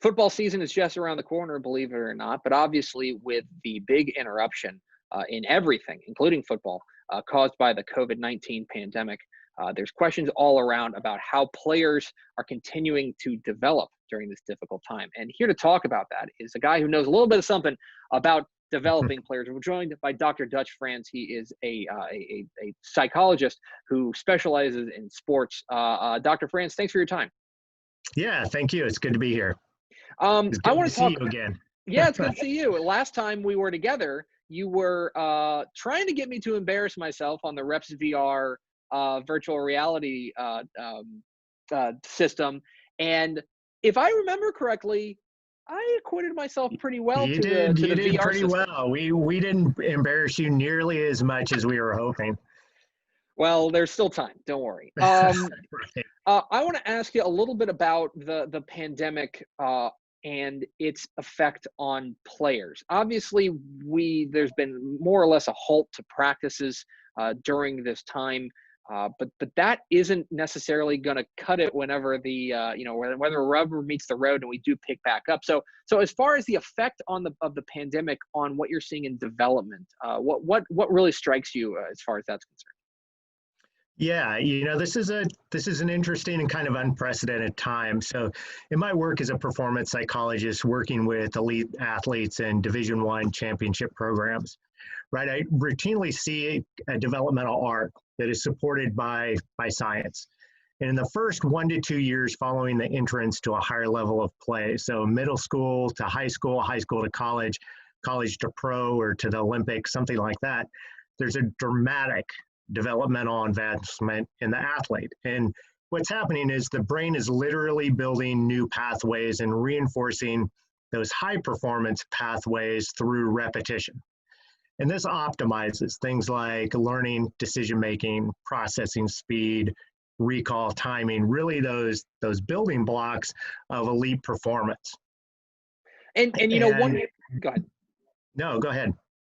Football season is just around the corner, believe it or not. But obviously, with the big interruption in everything, including football, caused by the COVID-19 pandemic, there's questions all around about how players are continuing to develop during this difficult time. And here to talk about that is a guy who knows a little bit of something about developing players. We're joined by Dr. Dutch Franz. He is a psychologist who specializes in sports. Dr. Franz, thanks for your time. Yeah, thank you. It's good to be here. It's I good want to to see talk. you again. Yeah, it's good to see you. Last time we were together, you were trying to get me to embarrass myself on the Reps VR virtual reality system, and if I remember correctly, I acquitted myself pretty well You to the did. to You the did VR pretty system. well. We didn't embarrass you nearly as much as we were hoping. Well, there's still time. Don't worry. Right. I want to ask you a little bit about the pandemic and its effect on players. Obviously, there's been more or less a halt to practices during this time, but that isn't necessarily going to cut it whenever whether rubber meets the road and we do pick back up. So as far as the effect of the pandemic on what you're seeing in development, what really strikes you as far as that's concerned? Yeah, this is an interesting and kind of unprecedented time. So, in my work as a performance psychologist, working with elite athletes in Division I championship programs, right? I routinely see a developmental arc that is supported by science. And in the first 1 to 2 years following the entrance to a higher level of play, so middle school to high school to college, college to pro or to the Olympics, something like that, there's a dramatic developmental advancement in the athlete. And what's happening is the brain is literally building new pathways and reinforcing those high performance pathways through repetition. And this optimizes things like learning, decision making, processing speed, recall, timing, really those building blocks of elite performance. And go ahead. No, go ahead.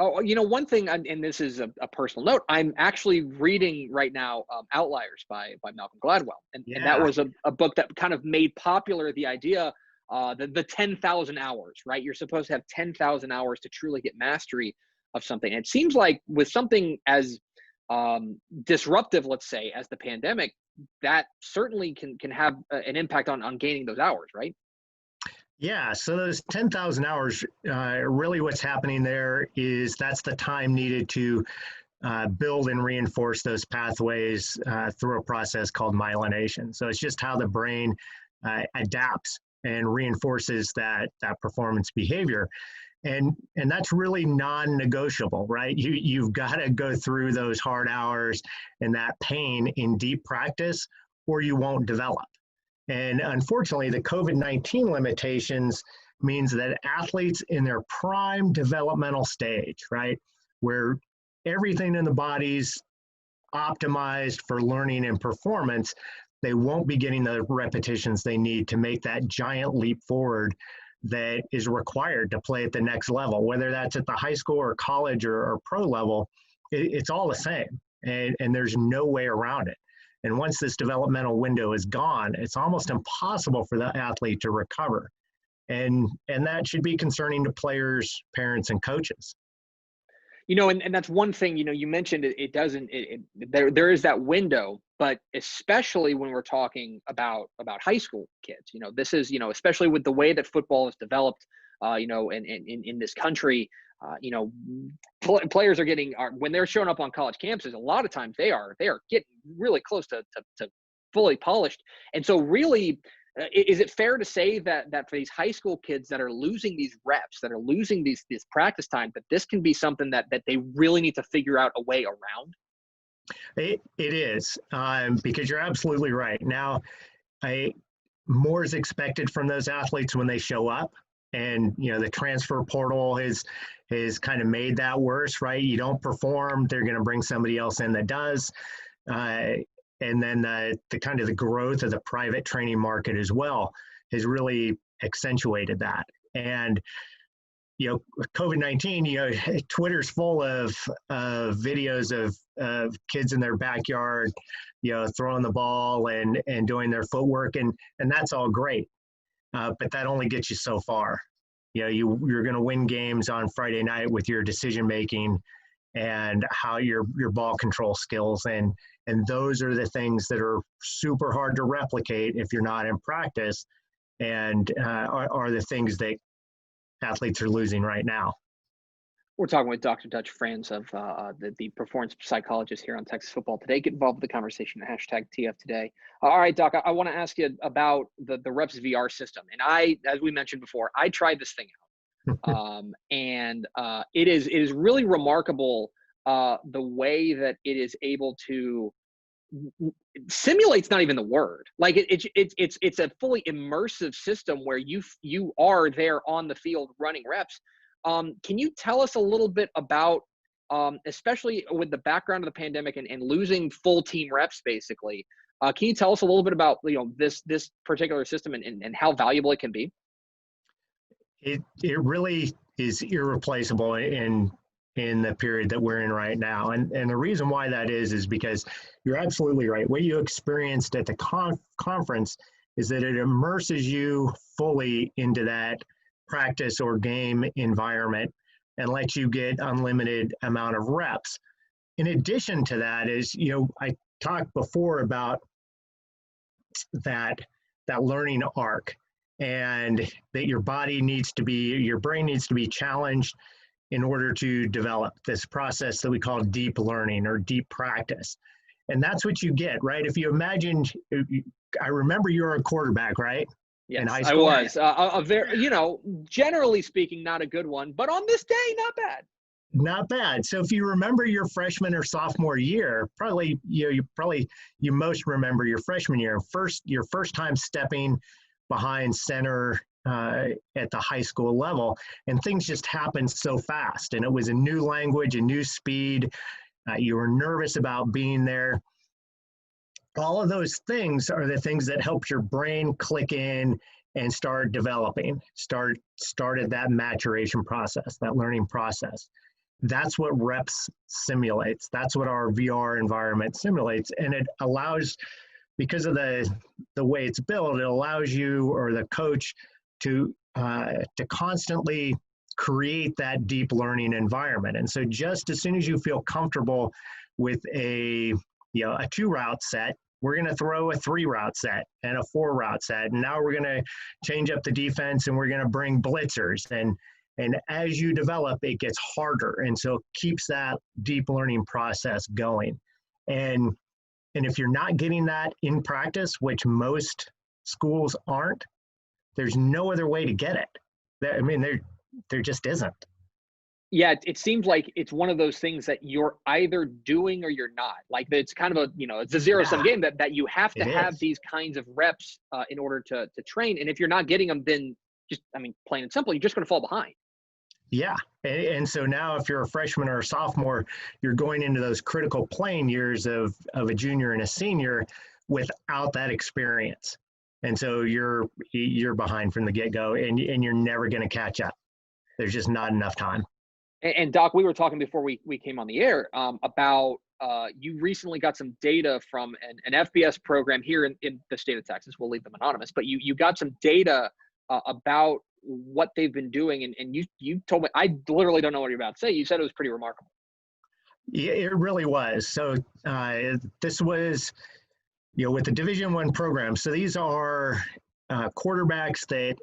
Oh, one thing, and this is a personal note, I'm actually reading right now Outliers by Malcolm Gladwell. And that was a book that kind of made popular the idea, the 10,000 hours, right? You're supposed to have 10,000 hours to truly get mastery of something. And it seems like with something as disruptive, let's say, as the pandemic, that certainly can have an impact on gaining those hours, right? Yeah, so those 10,000 hours, really what's happening there is that's the time needed to build and reinforce those pathways through a process called myelination. So it's just how the brain adapts and reinforces that performance behavior. And that's really non-negotiable, right? You've got to go through those hard hours and that pain in deep practice, or you won't develop. And unfortunately, the COVID-19 limitations means that athletes in their prime developmental stage, right, where everything in the body's optimized for learning and performance, they won't be getting the repetitions they need to make that giant leap forward that is required to play at the next level, whether that's at the high school or college or pro level, it's all the same. And there's no way around it. And once this developmental window is gone, it's almost impossible for the athlete to recover. And that should be concerning to players, parents, and coaches. And that's one thing, you mentioned there is that window, but especially when we're talking about high school kids, this is, especially with the way that football is developed, in this country, players are when they're showing up on college campuses, a lot of times they are getting really close to fully polished. And so really, is it fair to say that for these high school kids that are losing these reps, that are losing this practice time, that this can be something that they really need to figure out a way around? It is, because you're absolutely right. Now, more is expected from those athletes when they show up. And, the transfer portal has kind of made that worse, right? You don't perform, they're going to bring somebody else in that does. And then the kind of the growth of the private training market as well has really accentuated that. And, COVID-19, Twitter's full of videos of kids in their backyard, throwing the ball and doing their footwork. And that's all great. but that only gets you so far. You're going to win games on Friday night with your decision making and how your ball control skills, and those are the things that are super hard to replicate if you're not in practice, and are the things that athletes are losing right now. We're talking with Dr. Dutch Franz of the performance psychologist here on Texas Football Today. Get involved with the conversation, hashtag TF Today. All right, Doc, I want to ask you about the Reps VR system. And as we mentioned before, I tried this thing out. And it is really remarkable the way that it is able to simulate's not even the word. Like it's a fully immersive system where you are there on the field running reps. Can you tell us a little bit about, especially with the background of the pandemic and losing full team reps, basically? Can you tell us a little bit about this particular system and how valuable it can be? It really is irreplaceable in the period that we're in right now, and the reason why that is because you're absolutely right. What you experienced at the conference is that it immerses you fully into that practice or game environment and lets you get unlimited amount of reps. In addition to that is, I talked before about that learning arc, and that your brain needs to be challenged in order to develop this process that we call deep learning or deep practice. And that's what you get, right? If you imagine, I remember you were a quarterback, right? Yes, in high school? I was. A very, generally speaking, not a good one, but on this day, not bad. Not bad. So if you remember your freshman or sophomore year, you most remember your freshman year, your first time stepping behind center at the high school level, and things just happened so fast. And it was a new language, a new speed. You were nervous about being there. All of those things are the things that help your brain click in and start developing, started that maturation process, that learning process. That's what reps simulates. That's what our VR environment simulates. And it allows, because of the way it's built, it allows you or the coach to constantly create that deep learning environment. And so just as soon as you feel comfortable with a 2-route set, we're going to throw a 3-route set and a 4-route set. And now we're going to change up the defense and we're going to bring blitzers. And as you develop, it gets harder. And so it keeps that deep learning process going. And if you're not getting that in practice, which most schools aren't, there's no other way to get it. I mean, there just isn't. Yeah, it seems like it's one of those things that you're either doing or you're not. Like it's kind of it's a zero-sum game that you have to have these kinds of reps in order to train. And if you're not getting them, then plain and simple, you're just going to fall behind. Yeah. And so now if you're a freshman or a sophomore, you're going into those critical playing years of a junior and a senior without that experience. And so you're behind from the get-go, and you're never going to catch up. There's just not enough time. And Doc, we were talking before we came on the air about you recently got some data from an FBS program here in the state of Texas. We'll leave them anonymous, but you got some data about what they've been doing, and you told me, I literally don't know what you're about to say. You said it was pretty remarkable. Yeah, it really was. So this was, with the Division I program. So these are quarterbacks that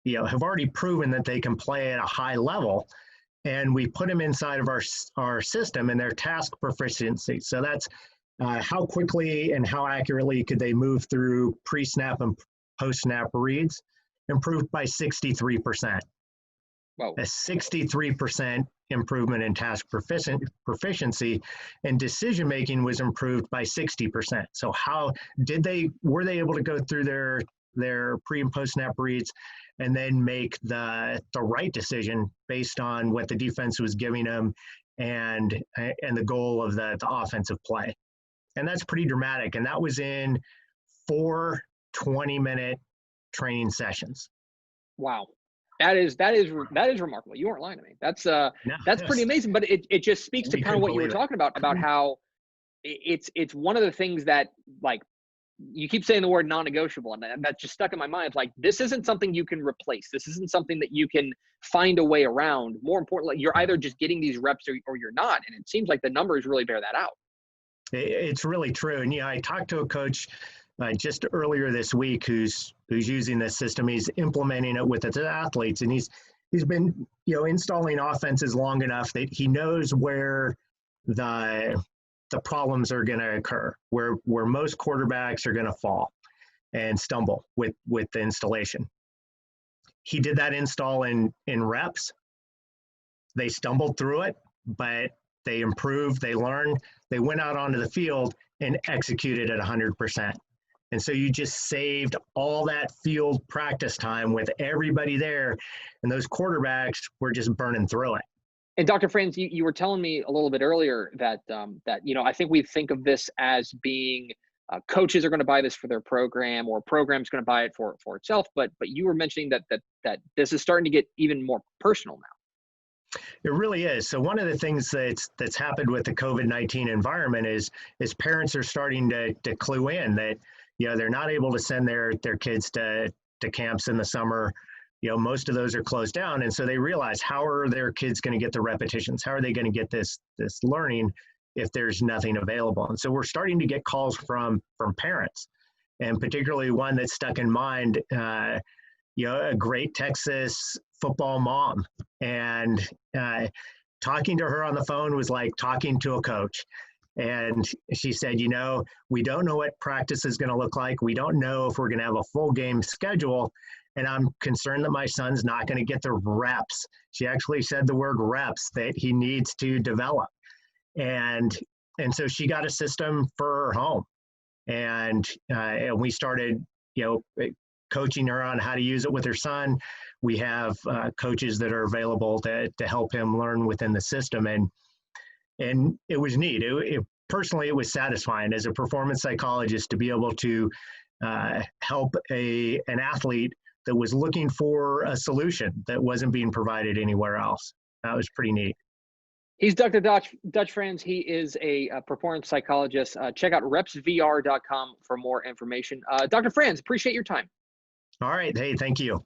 have already proven that they can play at a high level, and we put them inside of our system and their task proficiency. So that's how quickly and how accurately could they move through pre-snap and post-snap reads, improved by 63%. Wow. A 63% improvement in task proficiency, and decision-making was improved by 60%. So how were they able to go through their pre and post snap reads and then make the right decision based on what the defense was giving them and the goal of the offensive play? And that's pretty dramatic. And that was in 4 20-minute training sessions. Wow. That is remarkable. You weren't lying to me. That's pretty amazing. But it just speaks to kind of what you were talking about how it's one of the things that, like, you keep saying the word non-negotiable, and that just stuck in my mind. Like, this isn't something you can replace. This isn't something that you can find a way around. More importantly, you're either just getting these reps or you're not. And it seems like the numbers really bear that out. It's really true. And I talked to a coach just earlier this week who's using this system. He's implementing it with his athletes, and he's been installing offenses long enough that he knows where the problems are going to occur, where most quarterbacks are going to fall and stumble with the installation. He did that install in reps. They stumbled through it, but they improved, they learned, they went out onto the field and executed at 100%. And so you just saved all that field practice time with everybody there, and those quarterbacks were just burning through it. And Dr. Franz, you were telling me a little bit earlier that I think we think of this as being coaches are going to buy this for their program, or program's going to buy it for itself. But you were mentioning that this is starting to get even more personal now. It really is. So one of the things that's happened with the COVID-19 environment is parents are starting to clue in that they're not able to send their kids to camps in the summer. Most of those are closed down. And so they realize, how are their kids going to get the repetitions? How are they going to get this learning if there's nothing available? And so we're starting to get calls from parents, and particularly one that stuck in mind, a great Texas football mom. And talking to her on the phone was like talking to a coach. And she said, we don't know what practice is going to look like. We don't know if we're going to have a full game schedule. And I'm concerned that my son's not going to get the reps. She actually said the word reps that he needs to develop. And so she got a system for her home. And we started, coaching her on how to use it with her son. We have coaches that are available to help him learn within the system. And it was neat. Personally, it was satisfying as a performance psychologist to be able to help an athlete that was looking for a solution that wasn't being provided anywhere else. That was pretty neat. He's Dr. Dutch Franz. He is a performance psychologist. Check out repsvr.com for more information. Dr. Franz, appreciate your time. All right. Hey, thank you.